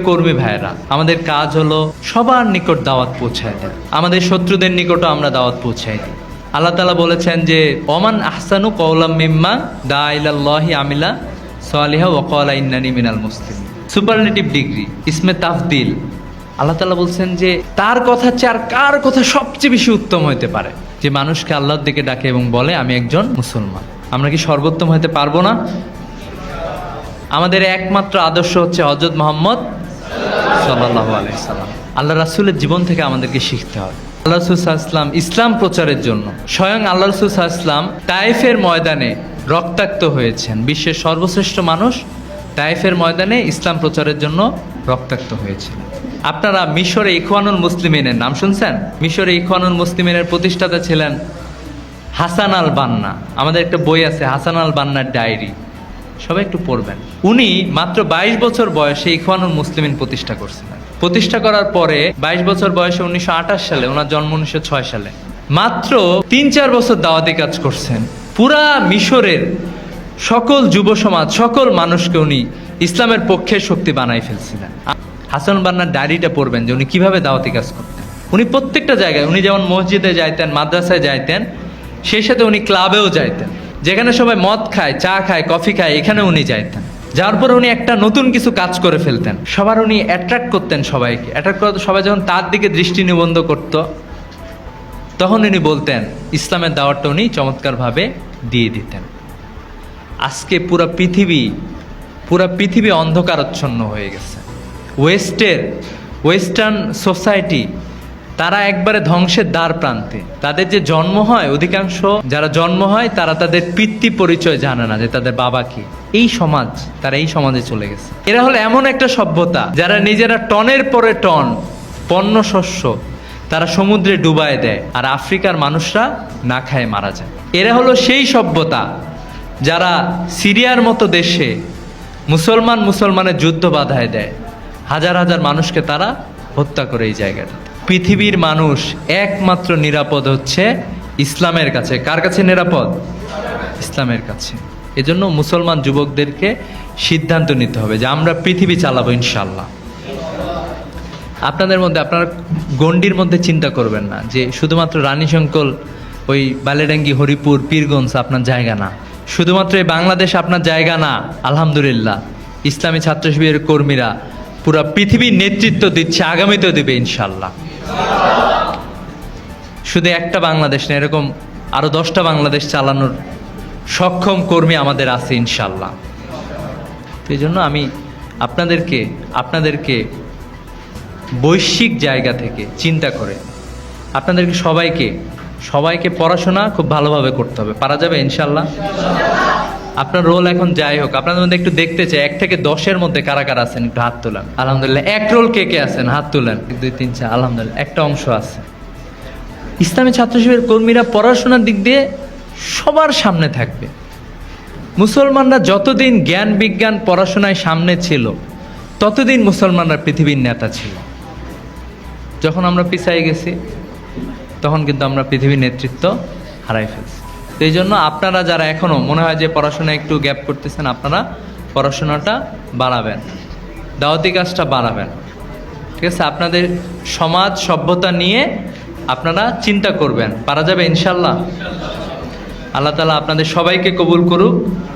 কর্মী ভাইয়েরা, আমাদের কাজ হলো সবার নিকট দাওয়াত পৌঁছায় দেয়, আমাদের শত্রুদের নিকটও আমরা দাওয়াত পৌঁছাই দিই। আল্লাহ তাআলা বলেছেন যে ওমান আহসানু কওলাম মিম্মা দা ইলাল্লাহি আমিলা সালিহা ওয়া ক্বালা ইন্নানি মিনাল মুসলিমিন। সুপারলেটিভ ডিগ্রি, ইসমে তাফদিল। আল্লাহ তাআলা বলছেন যে তার কথা চেয়ে আর কার কথা সবচেয়ে বেশি উত্তম হতে পারে, যে মানুষকে আল্লাহর দিকে ডাকে এবং বলে আমি একজন মুসলমান। আমরা কি সর্বোত্তম হতে পারবো না? আমাদের একমাত্র আদর্শ হচ্ছে হযরত মুহাম্মদ সাল্লাল্লাহু আলাইহি সাল্লাম। আল্লাহ রাসূলের জীবন থেকে আমাদেরকে শিখতে হবে। আল্লাহ রাসূল সাল্লাল্লাহু আলাইহি ওয়াসাল্লাম ইসলাম প্রচারের জন্য স্বয়ং আল্লাহ রাসূল সাল্লাল্লাহু আলাইহি ওয়াসাল্লাম তায়েফের ময়দানে রক্তাক্ত হয়েছেন। বিশ্বের সর্বশ্রেষ্ঠ মানুষ তায়েফের ময়দানে ইসলাম প্রচারের জন্য রক্তাক্ত হয়েছিল। আপনারা মিশরে ইখওয়ানুল মুসলিমিনের নাম শুনছেন? মিশরে ইখওয়ানুল মুসলিমিনের প্রতিষ্ঠাতা ছিলেন হাসান আল বান্না। আমাদের একটা বই আছে হাসান আল বান্নার ডায়েরি, সবাই একটু পড়বেন। উনি মাত্র 22 বছর বয়সে ইখওয়ানুল মুসলিমিন প্রতিষ্ঠা করছিলেন। প্রতিষ্ঠা করার পরে 22 বছর বয়সে 1928 সালে, ওনার জন্ম 1906 সালে, মাত্র 3-4 বছর দাওয়াতি কাজ করছেন। পুরা মিশরের সকল যুব সমাজ, সকল মানুষকে উনি ইসলামের পক্ষের শক্তি বানাই ফেলছিলেন। হাসান বান্নার ডায়েরিটা পড়বেন যে উনি কিভাবে দাওয়াতি কাজ করতেন। উনি প্রত্যেকটা জায়গায়, উনি যেমন মসজিদে যাইতেন, মাদ্রাসায় যাইতেন, সেই সাথে উনি ক্লাবেও যাইতেন। যেখানে সবাই মদ খায়, চা খায়, কফি খায়, এখানে উনি যাইতেন। যার পর উনি একটা নতুন কিছু কাজ করে ফেলতেন। সবার উনি অ্যাট্রাক্ট করতেন সবাইকে। অ্যাট্রাক্ট করতে সবাই যখন তার দিকে দৃষ্টি নিবদ্ধ করত, তখন উনি বলতেন, ইসলামের দাওয়াতটা উনি চমৎকারভাবে দিয়ে দিতেন। আজকে পুরা পৃথিবী অন্ধকারাচ্ছন্ন হয়ে গেছে। ওয়েস্টার্ন সোসাইটি, তারা একবারে ধ্বংসের দ্বার প্রান্তে। তাদের যে জন্ম হয়, অধিকাংশ যারা জন্ম হয় তারা তাদের পিতৃ পরিচয় জানে না যে তাদের বাবা কি। এই সমাজ, তারা এই সমাজে চলে গেছে। এরা হলো এমন একটা সভ্যতা যারা নিজেরা টনের পরে টন পণ্য শস্য তারা সমুদ্রে ডুবায় দেয়, আর আফ্রিকার মানুষরা না খায় মারা যায়। এরা হলো সেই সভ্যতা যারা সিরিয়ার মতো দেশে মুসলমানের যুদ্ধ বাধায় দেয়, হাজার হাজার মানুষকে তারা হত্যা করে এই জায়গাটা। পৃথিবীর মানুষ একমাত্র নিরাপদ হচ্ছে ইসলামের কাছে। কার কাছে নিরাপদ? ইসলামের কাছে। এজন্য মুসলমান যুবকদেরকে সিদ্ধান্ত নিতে হবে যে আমরা পৃথিবী চালাবো ইনশাল্লাহ। আপনাদের মধ্যে, আপনার গণ্ডির মধ্যে চিন্তা করবেন না যে শুধুমাত্র রানীশঙ্কল, ওই বালেডাঙ্গি, হরিপুর, পীরগঞ্জ আপনার জায়গা না। শুধুমাত্র এই বাংলাদেশ আপনার জায়গা না। আলহামদুলিল্লাহ, ইসলামী ছাত্র শিবিরের কর্মীরা পুরা পৃথিবীর নেতৃত্ব দিচ্ছে, আগামীতেও দেবে ইনশাল্লাহ। শুধু একটা বাংলাদেশ না, এরকম আরো 10টা বাংলাদেশ চালানোর সক্ষম কর্মী আমাদের আছে ইনশাল্লাহ। তো এই জন্য আমি আপনাদেরকে বৈশ্বিক জায়গা থেকে চিন্তা করে আপনাদেরকে সবাইকে পড়াশোনা খুব ভালোভাবে করতে হবে। পারা যাবে ইনশাল্লাহ? আপনার রোল এখন যাই হোক, আপনাদের মধ্যে একটু দেখতে চাই 1 থেকে 10-এর মধ্যে কারা কারা আছেন, একটু হাত তোলেন। আলহামদুলিল্লাহ। 1 রোল কে কে আছেন? হাত তোলেন। 1 2 3 4, আলহামদুলিল্লাহ, একটা অংশ আছে। ইসলামী ছাত্র শিবিরের কর্মীরা পড়াশোনার দিক দিয়ে সবার সামনে থাকবে। মুসলমানরা যতদিন জ্ঞান বিজ্ঞান পড়াশোনায় সামনে ছিল, ততদিন মুসলমানরা পৃথিবীর নেতা ছিল। যখন আমরা পিছিয়ে গেছি, তখন কিন্তু আমরা পৃথিবীর নেতৃত্ব হারাই ফেলছি। তো এই জন্য আপনারা যারা এখনও মনে হয় যে পড়াশোনায় একটু গ্যাপ করতেছেন, আপনারা পড়াশোনাটা বাড়াবেন, দাওয়াতি কাজটা বাড়াবেন। ঠিক আছে? আপনাদের সমাজ সভ্যতা নিয়ে আপনারা চিন্তা করবেন। পারা যাবে ইনশাল্লাহ? আল্লাহ তাআলা আপনাদের সবাইকে কবুল করুক।